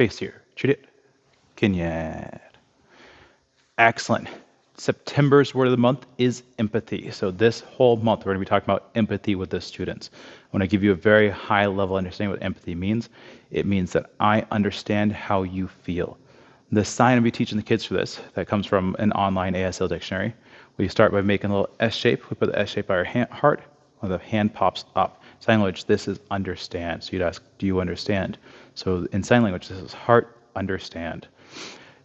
Face here. Treat it. Kinyat. Excellent. September's word of the month is empathy. So this whole month, we're going to be talking about empathy with the students. I want to give you a very high level understanding what empathy means. It means that I understand how you feel. The sign I'll be teaching the kids for this, that comes from an online ASL dictionary. We start by making a little S shape. We put the S shape by our heart, when the hand pops up. Sign language, this is understand. So you'd ask, do you understand? So in sign language, this is heart, understand.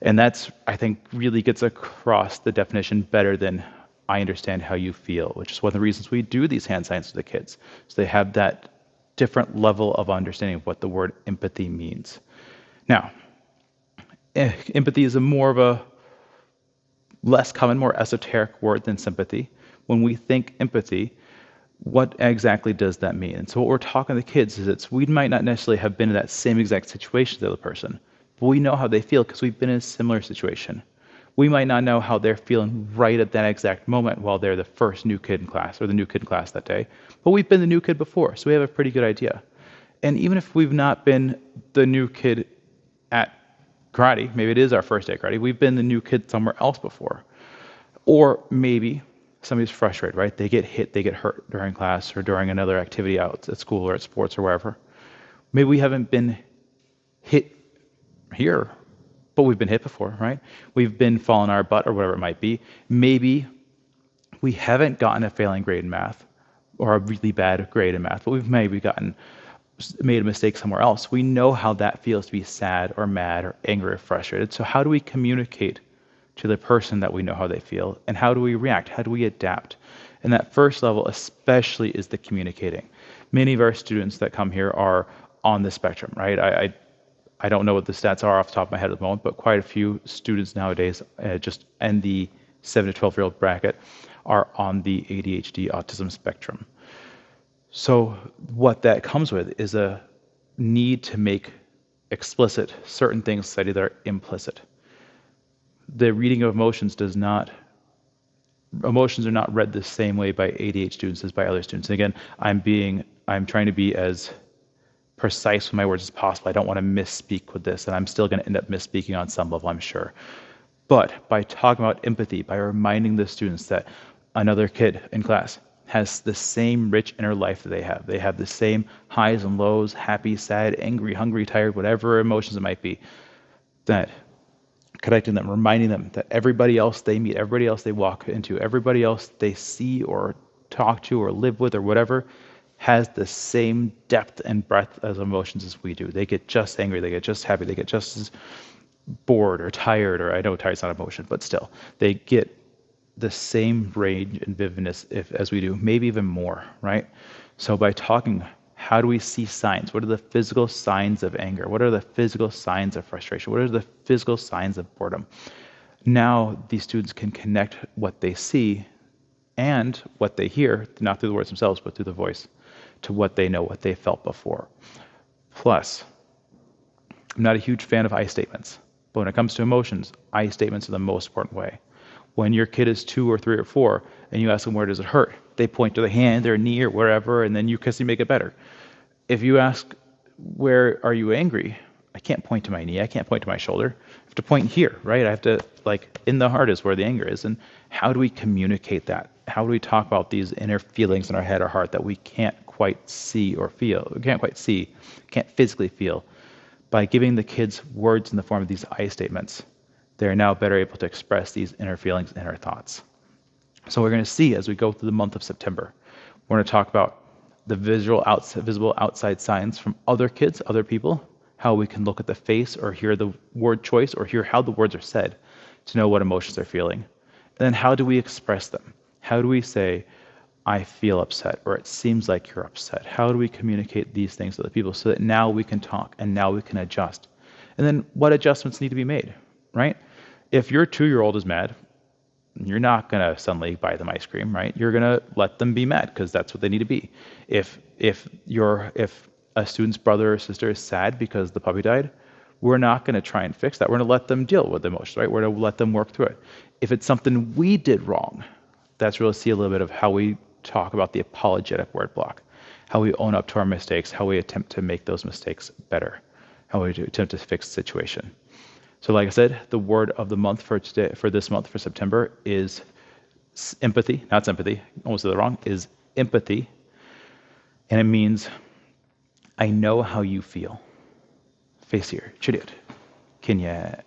And that's, I think, really gets across the definition better than I understand how you feel, which is one of the reasons we do these hand signs to the kids. So they have that different level of understanding of what the word empathy means. Now, empathy is a more of a less common, more esoteric word than sympathy. When we think empathy, what exactly does that mean? And so what we're talking to the kids is we might not necessarily have been in that same exact situation as the other person, but we know how they feel because we've been in a similar situation. We might not know how they're feeling right at that exact moment while they're the first new kid in class or the new kid in class that day, but we've been the new kid before, so we have a pretty good idea. And even if we've not been the new kid at karate, maybe it is our first day at karate, we've been the new kid somewhere else before. Or maybe somebody's frustrated, right? They get hit, they get hurt during class or during another activity out at school or at sports or wherever. Maybe we haven't been hit here, but we've been hit before, right? We've been falling our butt or whatever it might be. Maybe we haven't gotten a failing grade in math or a really bad grade in math, but we've maybe made a mistake somewhere else. We know how that feels to be sad or mad or angry or frustrated. So how do we communicate to the person that we know how they feel? And how do we react? How do we adapt? And that first level especially is the communicating. Many of our students that come here are on the spectrum, right? I don't know what the stats are off the top of my head at the moment, but quite a few students nowadays, just in the 7 to 12-year-old bracket, are on the ADHD autism spectrum. So what that comes with is a need to make explicit certain things studied that are implicit. The reading of emotions emotions are not read the same way by ADHD students as by other students. And again, I'm trying to be as precise with my words as possible. I don't want to misspeak with this, and I'm still going to end up misspeaking on some level, I'm sure. But by talking about empathy, by reminding the students that another kid in class has the same rich inner life that they have the same highs and lows, happy, sad, angry, hungry, tired, whatever emotions it might be, that connecting them, reminding them that everybody else they meet, everybody else they walk into, everybody else they see or talk to or live with or whatever, has the same depth and breadth as emotions as we do. They get just angry, they get just happy, they get just as bored or tired, or I know tired's not emotion, but still, they get the same range and vividness as we do, maybe even more, right? So by talking, how do we see signs? What are the physical signs of anger? What are the physical signs of frustration? What are the physical signs of boredom? Now these students can connect what they see and what they hear, not through the words themselves, but through the voice, to what they know, what they felt before. Plus, I'm not a huge fan of I statements, but when it comes to emotions, I statements are the most important way. When your kid is 2 or 3 or 4 and you ask them, where does it hurt? They point to the hand, their knee, or wherever, and then you make it better. If you ask, where are you angry? I can't point to my knee. I can't point to my shoulder. I have to point here, right? I have to, in the heart is where the anger is. And how do we communicate that? How do we talk about these inner feelings in our head or heart that we can't quite see or feel? We can't quite see, can't physically feel. By giving the kids words in the form of these I statements, they're now better able to express these inner feelings, inner thoughts. So we're going to see as we go through the month of September, we're going to talk about the visible outside signs from other kids, other people, how we can look at the face or hear the word choice or hear how the words are said to know what emotions they're feeling. And then how do we express them? How do we say, I feel upset, or it seems like you're upset? How do we communicate these things to the people so that now we can talk and now we can adjust? And then what adjustments need to be made, right? If your 2-year-old is mad, you're not going to suddenly buy them ice cream, right? You're going to let them be mad because that's what they need to be. If a student's brother or sister is sad because the puppy died, we're not going to try and fix that. We're going to let them deal with the emotions, right? We're going to let them work through it. If it's something we did wrong, that's where we'll see a little bit of how we talk about the apologetic word block, how we own up to our mistakes, how we attempt to make those mistakes better. how we attempt to fix the situation. So like I said, the word of the month for today, for this month, for September, is empathy, not sympathy, almost said it wrong, is empathy. And it means, I know how you feel. Face here, chiriot. Kenya